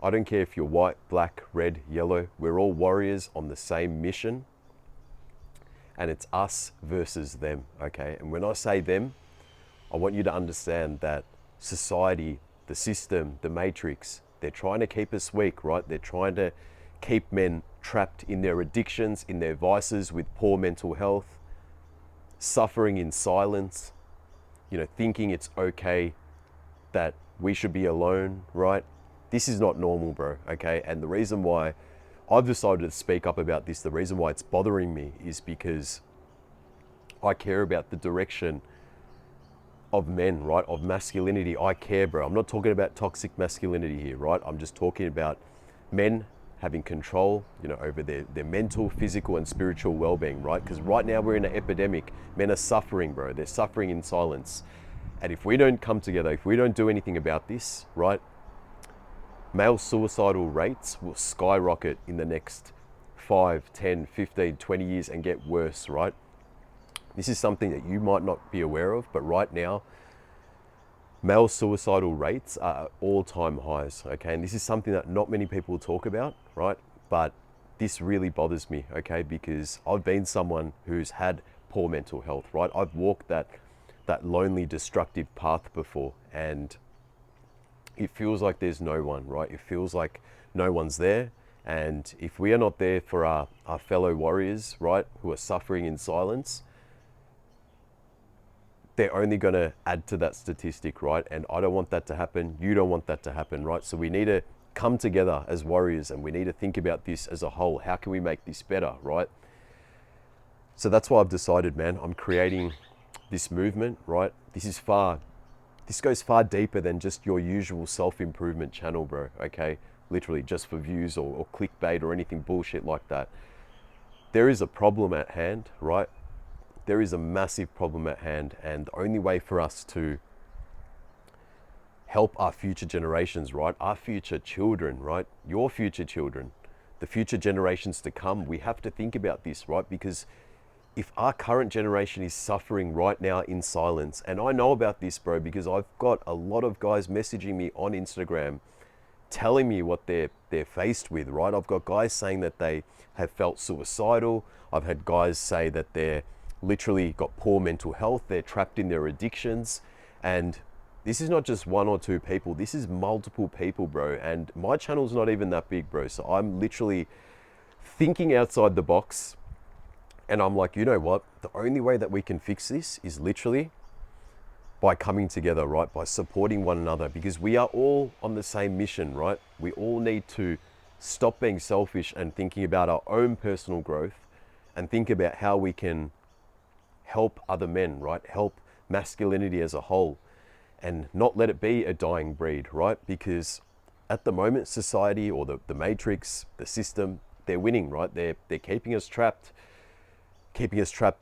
I don't care if you're white, black, red, yellow, we're all warriors on the same mission, and it's us versus them, okay? And when I say them, I want you to understand that society, the system, the matrix, they're trying to keep us weak, right? They're trying to keep men trapped in their addictions, in their vices, with poor mental health, suffering in silence, thinking it's okay that we should be alone, right? This is not normal, bro, okay? And the reason why I've decided to speak up about this, the reason why it's bothering me is because I care about the direction of men, right? Of masculinity. I care, bro. I'm not talking about toxic masculinity here, right? I'm just talking about men having control, over their mental, physical, and spiritual well-being, right? Because right now we're in an epidemic. Men are suffering, bro. They're suffering in silence. And if we don't come together, if we don't do anything about this, right, male suicidal rates will skyrocket in the next 5, 10, 15, 20 years and get worse, right? This is something that you might not be aware of, but right now, male suicidal rates are at all-time highs, okay? And this is something that not many people talk about, right? But this really bothers me, okay? Because I've been someone who's had poor mental health, right? I've walked that lonely, destructive path before, and it feels like there's no one, right? It feels like no one's there. And if we are not there for our fellow warriors, right, who are suffering in silence, they're only going to add to that statistic, right? And I don't want that to happen. You don't want that to happen, right? So we need to come together as warriors, and we need to think about this as a whole. How can we make this better, right? So that's why I've decided, man, I'm creating this movement, right? This goes far deeper than just your usual self-improvement channel, bro, okay? Literally just for views or clickbait or anything bullshit like that. There is a problem at hand, right? There is a massive problem at hand, and the only way for us to help our future generations, right? Our future children, right? Your future children, the future generations to come, we have to think about this, right? Because if our current generation is suffering right now in silence, and I know about this, bro, because I've got a lot of guys messaging me on Instagram telling me what they're faced with, right? I've got guys saying that they have felt suicidal. I've had guys say that they're literally got poor mental health. They're trapped in their addictions. And this is not just one or two people. This is multiple people, bro. And my channel's not even that big, bro. So I'm literally thinking outside the box. And I'm like, you know what? The only way that we can fix this is literally by coming together, right? By supporting one another, because we are all on the same mission, right? We all need to stop being selfish and thinking about our own personal growth, and think about how we can help other men, right? Help masculinity as a whole, and not let it be a dying breed, right? Because at the moment, society or the matrix, the system, they're winning, right? They're keeping us trapped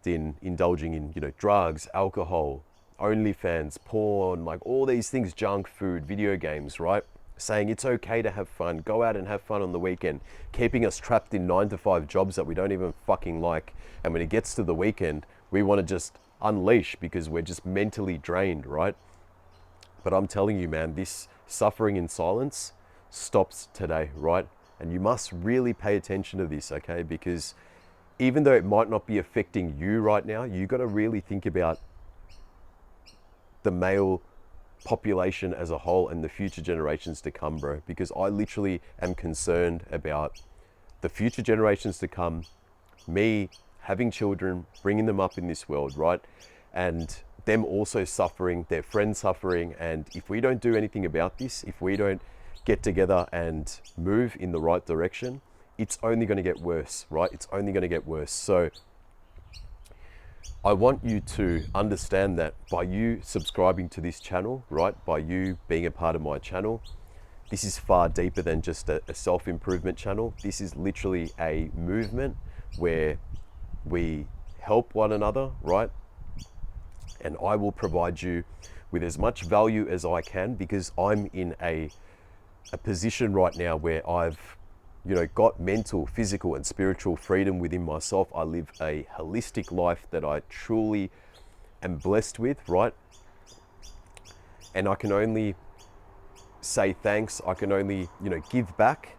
in indulging in, drugs, alcohol, OnlyFans, porn, like all these things, junk food, video games, right? Saying it's okay to have fun, go out and have fun on the weekend, keeping us trapped in 9-to-5 jobs that we don't even fucking like. And when it gets to the weekend, we want to just unleash because we're just mentally drained, right? But I'm telling you, man, this suffering in silence stops today, right? And you must really pay attention to this, okay? Because even though it might not be affecting you right now, you got to really think about the male population as a whole and the future generations to come, bro. Because I literally am concerned about the future generations to come, me having children, bringing them up in this world, right? And them also suffering, their friends suffering. And if we don't do anything about this, if we don't get together and move in the right direction, it's only going to get worse, right? It's only going to get worse. So I want you to understand that by you subscribing to this channel, right? By you being a part of my channel, this is far deeper than just a self-improvement channel. This is literally a movement where we help one another, right? And I will provide you with as much value as I can, because I'm in a position right now where I've got mental, physical, and spiritual freedom within myself. I live a holistic life that I truly am blessed with, right? And I can only say thanks. I can only, give back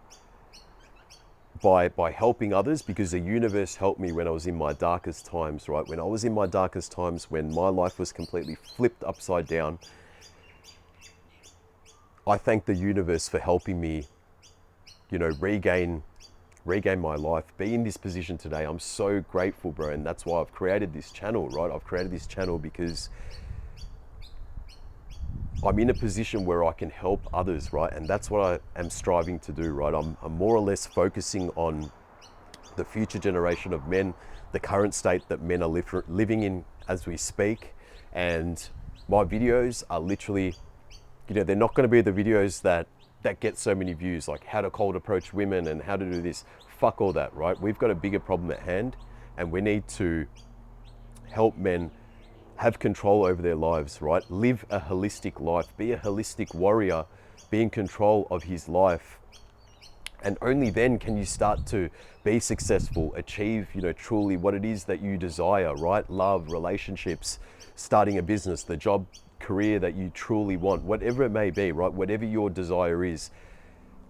by helping others, because the universe helped me when I was in my darkest times, right? When I was in my darkest times, when my life was completely flipped upside down, I thank the universe for helping me, regain my life, be in this position today. I'm so grateful, bro. And that's why I've created this channel, right? I've created this channel because I'm in a position where I can help others, right? And that's what I am striving to do, right? I'm more or less focusing on the future generation of men, the current state that men are living in as we speak. And my videos are literally, they're not going to be the videos that get so many views, like how to cold approach women and how to do this. Fuck all that, right? We've got a bigger problem at hand, and we need to help men have control over their lives, right? Live a holistic life, be a holistic warrior, be in control of his life. And only then can you start to be successful, achieve, truly what it is that you desire, right? Love, relationships, starting a business, the job, career that you truly want, whatever it may be, right? Whatever your desire is.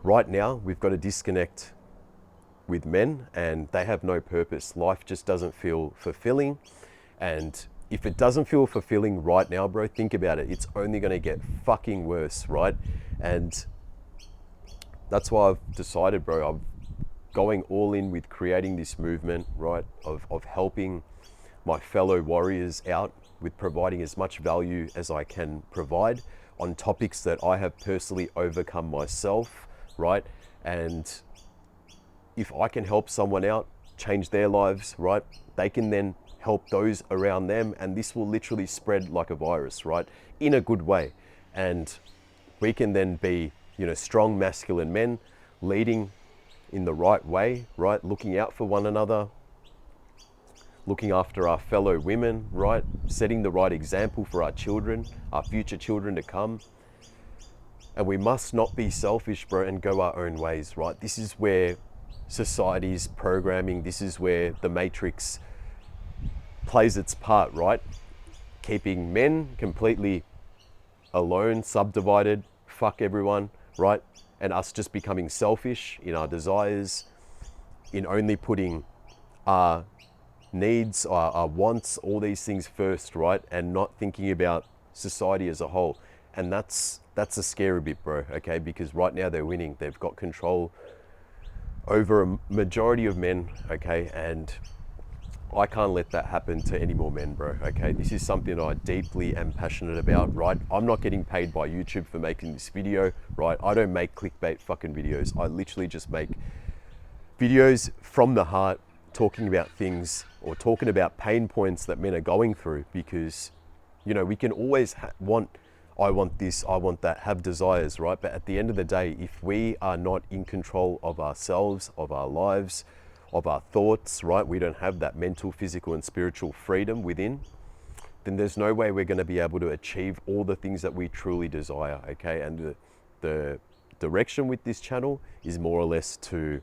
Right now, we've got to disconnect with men, and they have no purpose. Life just doesn't feel fulfilling. And if it doesn't feel fulfilling right now, bro, think about it. It's only going to get fucking worse, right? And that's why I've decided, bro, I'm going all in with creating this movement, right? Of helping my fellow warriors out with providing as much value as I can provide on topics that I have personally overcome myself, right? And if I can help someone out, change their lives, right? They can then help those around them, and this will literally spread like a virus, right? In a good way. And we can then be, strong masculine men leading in the right way, right? Looking out for one another, looking after our fellow women, right? Setting the right example for our children, our future children to come. And we must not be selfish, bro, and go our own ways, right? This is where society's programming, this is where the matrix plays its part, right? Keeping men completely alone, subdivided, fuck everyone, right? And us just becoming selfish in our desires, in only putting our needs, our wants, all these things first, right? And not thinking about society as a whole. And that's a scary bit, bro, okay? Because right now they're winning. They've got control over a majority of men, okay? And I can't let that happen to any more men, bro, okay? This is something I deeply am passionate about, right? I'm not getting paid by YouTube for making this video, right? I don't make clickbait fucking videos. I literally just make videos from the heart, talking about things or talking about pain points that men are going through, because, we can always I want this, I want that, have desires, right? But at the end of the day, if we are not in control of ourselves, of our lives, of our thoughts, right? We don't have that mental, physical, and spiritual freedom within, then there's no way we're going to be able to achieve all the things that we truly desire, okay? And the direction with this channel is more or less to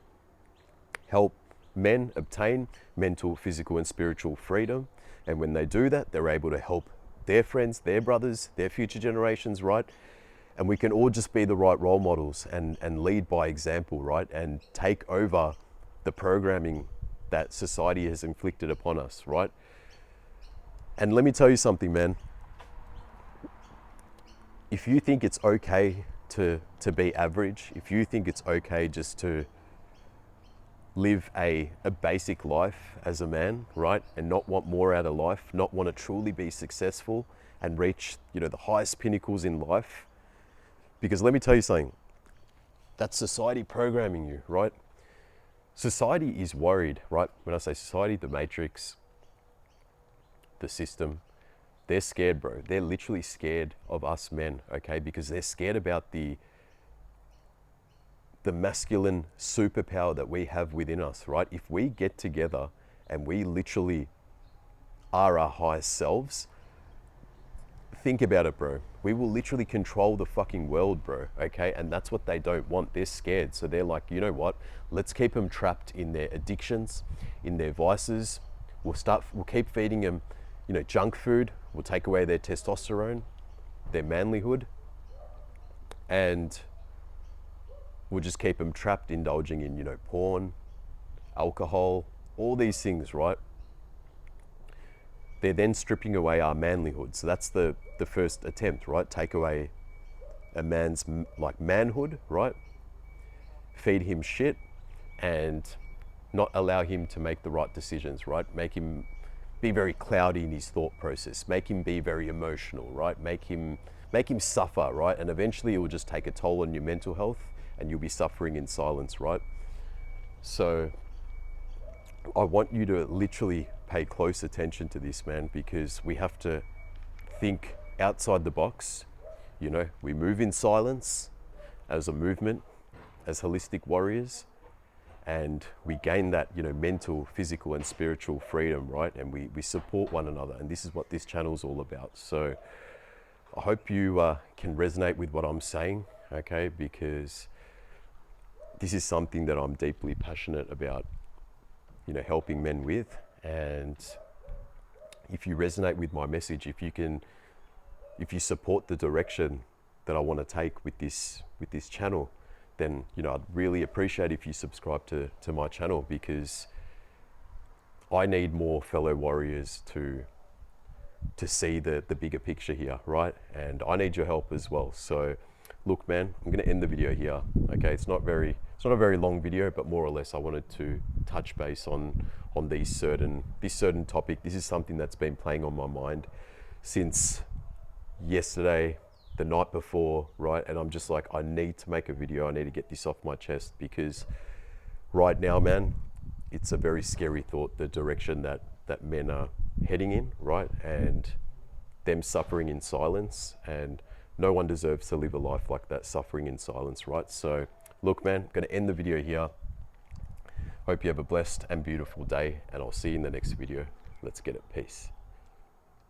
help men obtain mental, physical, and spiritual freedom. And when they do that, they're able to help their friends, their brothers, their future generations, right? And we can all just be the right role models and lead by example, right? And take over the programming that society has inflicted upon us, right? And let me tell you something, man. If you think it's okay to be average, if you think it's okay just to live a basic life as a man, right? And not want more out of life, not want to truly be successful and reach, the highest pinnacles in life. Because let me tell you something, that's society programming you, right? Society is worried, right? When I say society, the matrix, the system, they're scared, bro. They're literally scared of us men, okay? Because they're scared about the masculine superpower that we have within us, right? If we get together and we literally are our highest selves, think about it, bro. We will literally control the fucking world, bro, okay? And that's what they don't want. They're scared. So they're like, you know what? Let's keep them trapped in their addictions, in their vices. We'll keep feeding them, junk food. We'll take away their testosterone, their manlyhood. and we'll just keep them trapped, indulging in, you know, porn, alcohol, all these things, right? They're then stripping away our manlyhood. So that's the first attempt, right? Take away a man's like manhood, right? Feed him shit and not allow him to make the right decisions, right? Make him be very cloudy in his thought process. Make him be very emotional, right? Make him suffer, right? And eventually it will just take a toll on your mental health and you'll be suffering in silence, right? So I want you to literally pay close attention to this, man, because we have to think outside the box. You know, we move in silence as a movement, as holistic warriors, and we gain that, you know, mental, physical, and spiritual freedom, right? And we support one another, and this is what this channel is all about. So I hope you can resonate with what I'm saying, okay? Because this is something that I'm deeply passionate about, you know, helping men with. And if you resonate with my message, if you support the direction that I want to take with this channel, then, you know, I'd really appreciate if you subscribe to my channel, because I need more fellow warriors to see the bigger picture here, right? And I need your help as well. So look, man, I'm going to end the video here. Okay, it's not a very long video, but more or less I wanted to touch base on this certain topic. This is something that's been playing on my mind since yesterday, the night before, right? And I'm just like, I need to make a video. I need to get this off my chest, because right now, man, it's a very scary thought, the direction that men are heading in, right? And them suffering in silence, and no one deserves to live a life like that, suffering in silence, right? So look, man, I'm going to end the video here. Hope you have a blessed and beautiful day, and I'll see you in the next video. Let's get it. Peace.